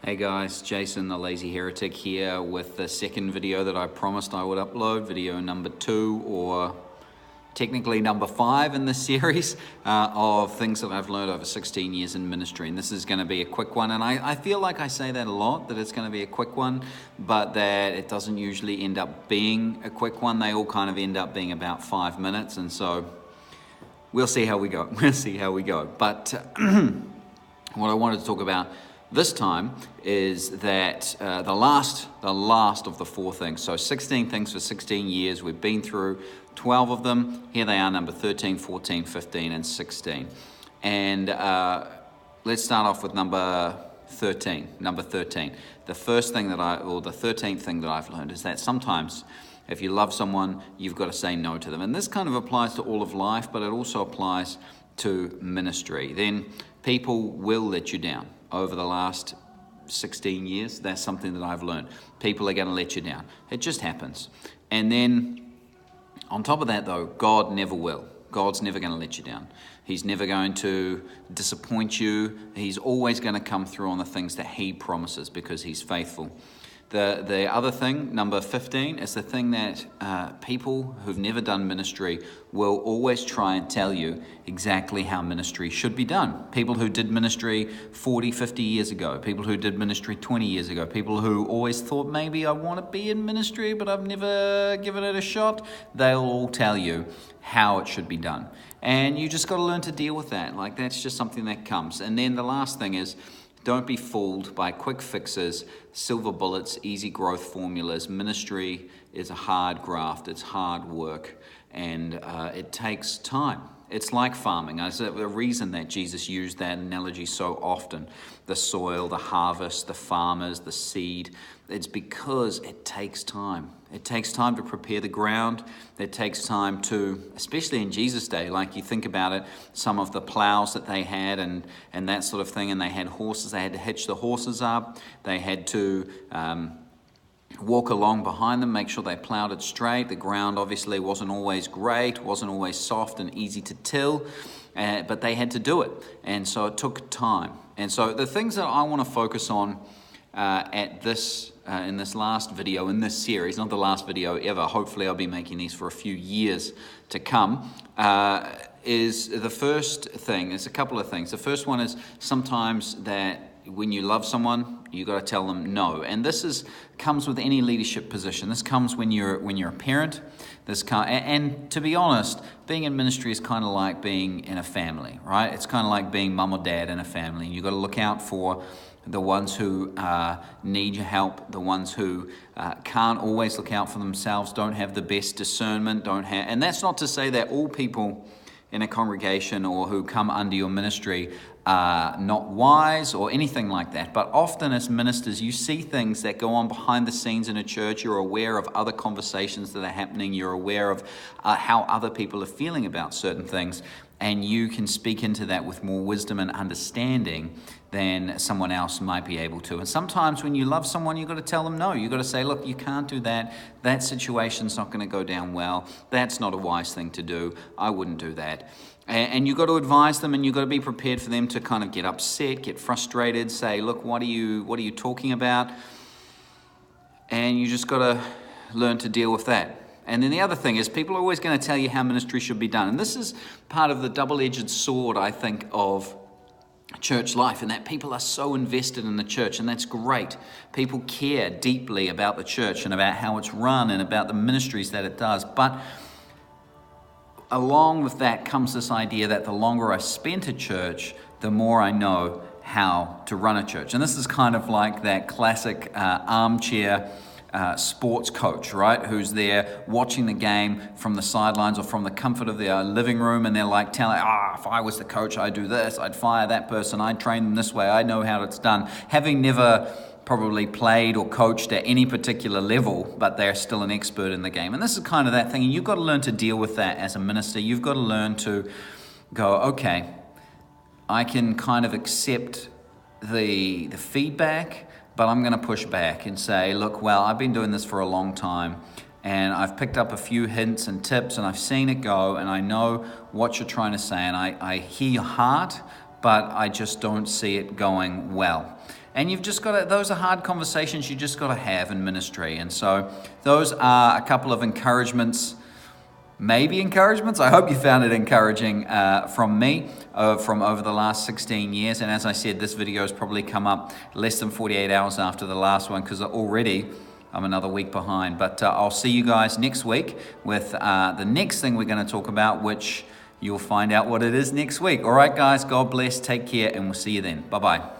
Hey guys, Jason the Lazy Heretic here with the second video that I promised I would upload, video number 2 or technically number 5 in this series of things that I've learned over 16 years in ministry. And this is going to be a quick one, and I feel like I say that a lot, that it's going to be a quick one, but that it doesn't usually end up being a quick one. They all kind of end up being about 5 minutes, and so we'll see how we go. But what I wanted to talk about this time is that the last of the 4 things. So 16 things for 16 years. We've been through 12 of them. Here they are, number 13, 14, 15, and 16. And let's start off with number 13. Number 13. The 13th thing that I've learned is that sometimes if you love someone, you've got to say no to them. And this kind of applies to all of life, but it also applies to ministry. Then people will let you down. Over the last 16 years, that's something that I've learned. People are going to let you down. It just happens. And then on top of that, though, God never will. God's never going to let you down. He's never going to disappoint you. He's always going to come through on the things that He promises because He's faithful. The other thing, number 15, is the thing that people who've never done ministry will always try and tell you exactly how ministry should be done. People who did ministry 40, 50 years ago, people who did ministry 20 years ago, people who always thought maybe I want to be in ministry but I've never given it a shot, they'll all tell you how it should be done. And you just got to learn to deal with that. Like, that's just something that comes. And then the last thing is, don't be fooled by quick fixes, silver bullets, easy growth formulas. Ministry is a hard graft. It's hard work, and it takes time. It's like farming. There's a reason that Jesus used that analogy so often. The soil, the harvest, the farmers, the seed. It's because it takes time. It takes time to prepare the ground. It takes time to, especially in Jesus' day, like you think about it, some of the plows that they had and that sort of thing, and they had horses. They had to hitch the horses up. They had to walk along behind them, make sure they plowed it straight. The ground obviously wasn't always great, wasn't always soft and easy to till, but they had to do it. And so it took time. And so the things that I want to focus on in this last video, in this series, not the last video ever, hopefully I'll be making these for a few years to come, is the first thing. There's a couple of things. The first one is sometimes that when you love someone, you got to tell them no. And this comes with any leadership position. This comes when you're a parent. And to be honest, being in ministry is kind of like being in a family, right? It's kind of like being mum or dad in a family. You got to look out for the ones who need your help, the ones who can't always look out for themselves, don't have the best discernment, and that's not to say that all people in a congregation or who come under your ministry are not wise or anything like that. But often as ministers, you see things that go on behind the scenes in a church. You're aware of other conversations that are happening. You're aware of how other people are feeling about certain things. And you can speak into that with more wisdom and understanding than someone else might be able to. And sometimes when you love someone, you've got to tell them no. You've got to say, look, you can't do that. That situation's not going to go down well. That's not a wise thing to do. I wouldn't do that. And you've got to advise them, and you've got to be prepared for them to kind of get upset, get frustrated, say, look, what are you talking about? And you just got to learn to deal with that. And then the other thing is, people are always going to tell you how ministry should be done. And this is part of the double-edged sword, I think, of church life, and that people are so invested in the church, and that's great. People care deeply about the church and about how it's run and about the ministries that it does. But along with that comes this idea that the longer I spend at church, the more I know how to run a church. And this is kind of like that classic armchair sports coach, right? Who's there watching the game from the sidelines or from the comfort of their living room, and they're like telling, if I was the coach, I'd do this, I'd fire that person, I'd train them this way, I know how it's done. Having never probably played or coached at any particular level, but they're still an expert in the game. And this is kind of that thing, and you've got to learn to deal with that as a minister. You've got to learn to go, okay, I can kind of accept the feedback, but I'm going to push back and say, look, well, I've been doing this for a long time, and I've picked up a few hints and tips, and I've seen it go, and I know what you're trying to say, and I hear your heart, but I just don't see it going well. And you've just got to, those are hard conversations you just got to have in ministry. And so those are a couple of encouragements, maybe encouragements. I hope you found it encouraging from me from over the last 16 years. And as I said, this video has probably come up less than 48 hours after the last one because already I'm another week behind. But I'll see you guys next week with the next thing we're going to talk about, which you'll find out what it is next week. All right, guys, God bless, take care, and we'll see you then. Bye-bye.